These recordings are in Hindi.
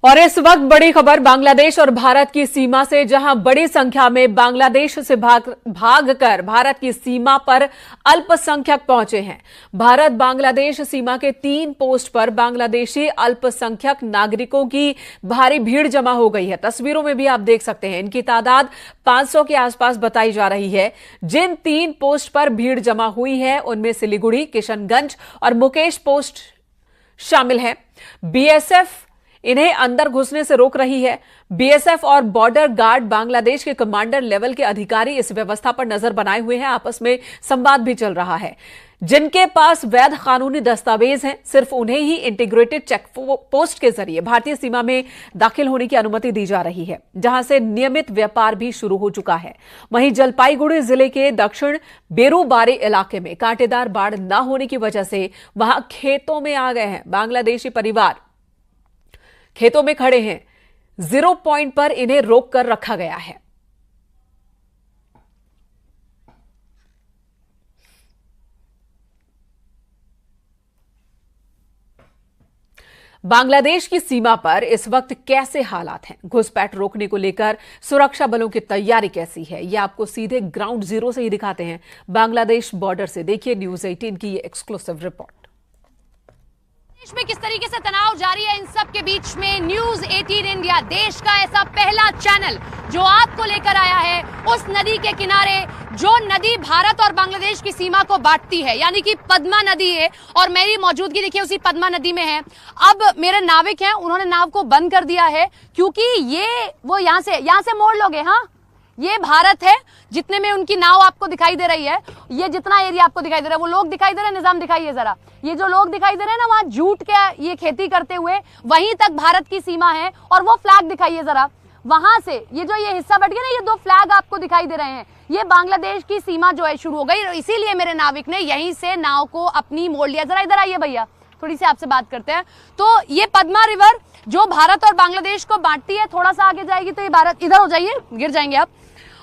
और इस वक्त बड़ी खबर बांग्लादेश और भारत की सीमा से, जहां बड़ी संख्या में बांग्लादेश से भागकर भारत की सीमा पर अल्पसंख्यक पहुंचे हैं। भारत बांग्लादेश सीमा के 3 पोस्ट पर बांग्लादेशी अल्पसंख्यक नागरिकों की भारी भीड़ जमा हो गई है। तस्वीरों में भी आप देख सकते हैं, इनकी तादाद 500 के आसपास बताई जा रही है। जिन 3 पोस्ट पर भीड़ जमा हुई है उनमें सिलीगुड़ी, किशनगंज और मुकेश पोस्ट शामिल है। बीएसएफ इन्हें अंदर घुसने से रोक रही है। बीएसएफ और बॉर्डर गार्ड बांग्लादेश के कमांडर लेवल के अधिकारी इस व्यवस्था पर नजर बनाए हुए हैं। आपस में संवाद भी चल रहा है। जिनके पास वैध कानूनी दस्तावेज हैं, सिर्फ उन्हें ही इंटीग्रेटेड चेक पोस्ट के जरिए भारतीय सीमा में दाखिल होने की अनुमति दी जा रही है, जहां से नियमित व्यापार भी शुरू हो चुका है। वहीं जलपाईगुड़ी जिले के दक्षिण बेरूबारी इलाके में कांटेदार बाढ़ न होने की वजह से वहां खेतों में आ गए हैं बांग्लादेशी परिवार। खेतों में खड़े हैं। 0 पॉइंट पर इन्हें रोक कर रखा गया है। बांग्लादेश की सीमा पर इस वक्त कैसे हालात हैं, घुसपैठ रोकने को लेकर सुरक्षा बलों की तैयारी कैसी है, यह आपको सीधे ग्राउंड जीरो से ही दिखाते हैं बांग्लादेश बॉर्डर से। देखिए न्यूज 18 की ये एक्सक्लूसिव रिपोर्ट। देश में किस तरीके से तनाव जारी है, इन सब के बीच में न्यूज 18 इंडिया, देश का ऐसा पहला चैनल जो आपको लेकर आया है उस नदी के किनारे, जो नदी भारत और बांग्लादेश की सीमा को बांटती है, यानी कि पद्मा नदी है। और मेरी मौजूदगी देखिए उसी पद्मा नदी में है। अब मेरे नाविक हैं, उन्होंने नाव को बंद कर दिया है क्योंकि ये वो यहां से मोड़ लोगे। हाँ, ये भारत है, जितने में उनकी नाव आपको दिखाई दे रही है, ये जितना एरिया आपको दिखाई दे रहा है, वो लोग दिखाई दे रहे हैं। निजाम दिखाइए जरा, ये जो लोग दिखाई दे रहे हैं ना, वहां जूट के ये खेती करते हुए, वहीं तक भारत की सीमा है। और वो फ्लैग दिखाइए जरा, वहां से ये जो ये हिस्सा बट गया ना, ये 2 फ्लैग आपको दिखाई दे रहे हैं, ये बांग्लादेश की सीमा जो है शुरू हो गई। इसीलिए मेरे नाविक ने यहीं से नाव को अपनी मोड़ लिया। जरा इधर आइए भैया, थोड़ी सी आपसे बात करते हैं। तो ये पद्मा रिवर जो भारत और बांग्लादेश को बांटती है, थोड़ा सा आगे जाएगी तो ये भारत, इधर हो जाइए, गिर जाएंगे आप।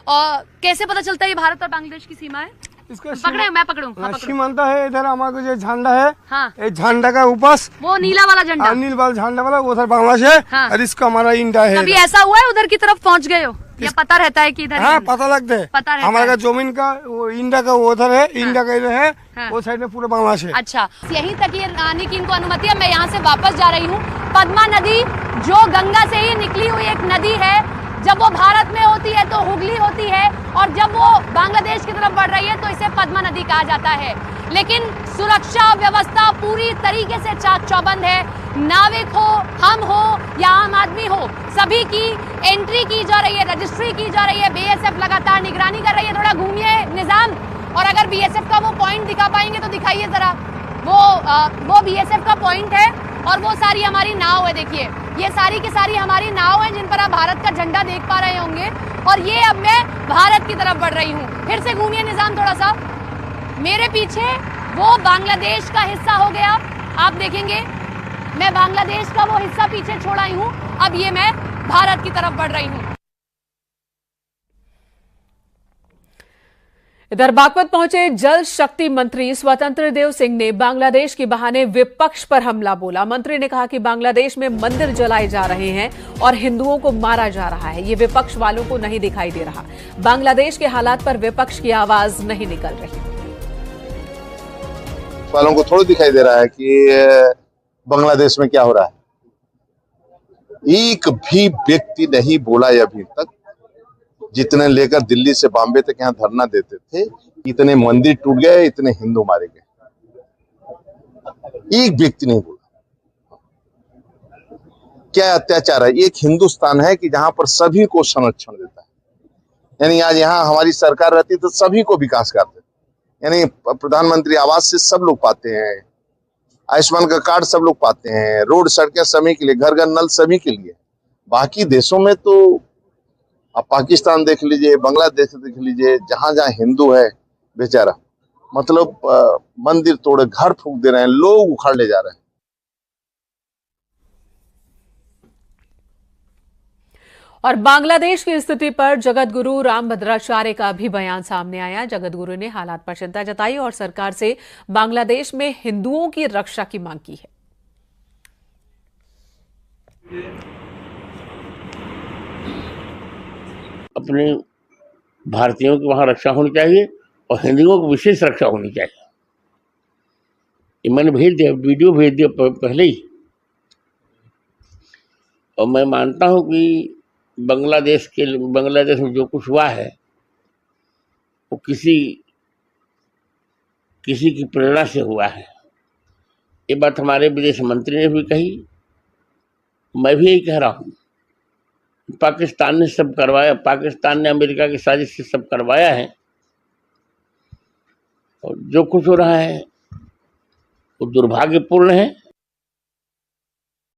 और कैसे पता चलता है ये भारत और बांग्लादेश की सीमा है? इसका पकड़े, मैं पकड़ूं। हाँ, सीमांत है। इधर हमारा जो झंडा है, हाँ, ये झंडा का ऊपर वो नीला वाला झंडा, नील वाला झंडा वाला उधर बांग्लादेश है। हाँ। और इसका हमारा इंडिया है। कभी ऐसा हुआ है उधर की तरफ पहुंच गए हो, या पता रहता है कि इधर? हाँ, पता लगता है। पता रहता हमारा है। जमीन का वो इंडिया का उधर है। हाँ। इंडिया का इधर है। हाँ। वो साइड में पूरा बांग्लादेश है। अच्छा, यहीं तक ये आने की इनको अनुमति है। मैं यहाँ से वापस जा रही हूँ। पद्मा नदी जो गंगा से ही निकली हुई एक नदी है, जब वो भारत में होती है तो हुगली होती है, और जब वो बांग्लादेश की तरफ बढ़ रही है तो इसे पद्मा नदी कहा जाता है। लेकिन सुरक्षा व्यवस्था पूरी तरीके से चाक चौबंद है। नाविक हो, हम हो या आम आदमी हो, सभी की एंट्री की जा रही है, रजिस्ट्री की जा रही है। बीएसएफ लगातार निगरानी कर रही है। थोड़ा घूमिए निजाम, और अगर बीएसएफ का वो पॉइंट दिखा पाएंगे तो दिखाइए जरा। वो बीएसएफ का पॉइंट है, और वो सारी हमारी नाव है। देखिए ये सारी की सारी हमारी नाव है, जिन पर आप भारत का झंडा देख पा रहे होंगे। और ये अब मैं भारत की तरफ बढ़ रही हूँ। फिर से घूमिए निजाम थोड़ा सा। मेरे पीछे वो बांग्लादेश का हिस्सा हो गया, आप देखेंगे मैं बांग्लादेश का वो हिस्सा पीछे छोड़ आई हूँ। अब ये मैं भारत की तरफ बढ़ रही हूँ। इधर बागपत पहुंचे जल शक्ति मंत्री स्वतंत्र देव सिंह ने बांग्लादेश के बहाने विपक्ष पर हमला बोला। मंत्री ने कहा कि बांग्लादेश में मंदिर जलाए जा रहे हैं और हिंदुओं को मारा जा रहा है, ये विपक्ष वालों को नहीं दिखाई दे रहा। बांग्लादेश के हालात पर विपक्ष की आवाज नहीं निकल रही। वालों को थोड़ा दिखाई दे रहा है कि बांग्लादेश में क्या हो रहा है। एक भी व्यक्ति नहीं बोला अभी तक, जितने लेकर दिल्ली से बॉम्बे तक यहाँ धरना देते थे, इतने मंदिर टूट गए, इतने हिंदू मारे गए, एक व्यक्ति नहीं बोला। क्या अत्याचार है। एक हिंदुस्तान है कि जहां पर सभी को संरक्षण देता है। यानी आज यहाँ हमारी सरकार रहती तो सभी को विकास करते, यानी प्रधानमंत्री आवास से सब लोग पाते हैं, आयुष्मान का कार्ड सब लोग पाते हैं, रोड सड़कें सभी के लिए, घर घर नल सभी के लिए। बाकी देशों में तो आप पाकिस्तान देख लीजिए, बांग्लादेश देख लीजिए, जहां जहां हिंदू है बेचारा, मतलब मंदिर तोड़े, घर फूंक दे रहे हैं, लोग उखाड़ ले जा रहे हैं। और बांग्लादेश की स्थिति पर जगत गुरु रामभद्राचार्य का भी बयान सामने आया। जगत गुरु ने हालात पर चिंता जताई और सरकार से बांग्लादेश में हिंदुओं की रक्षा की मांग की है। अपने भारतीयों की वहाँ रक्षा होनी चाहिए और हिंदुओं की विशेष रक्षा होनी चाहिए। ये मैंने भेज दिया, वीडियो भेज दिया पहले ही। और मैं मानता हूँ कि बांग्लादेश में जो कुछ हुआ है वो किसी की प्रेरणा से हुआ है। ये बात हमारे विदेश मंत्री ने भी कही, मैं भी यही कह रहा हूँ। पाकिस्तान ने सब करवाया, पाकिस्तान ने अमेरिका की साजिश से सब करवाया है, और जो कुछ हो रहा है वो दुर्भाग्यपूर्ण है।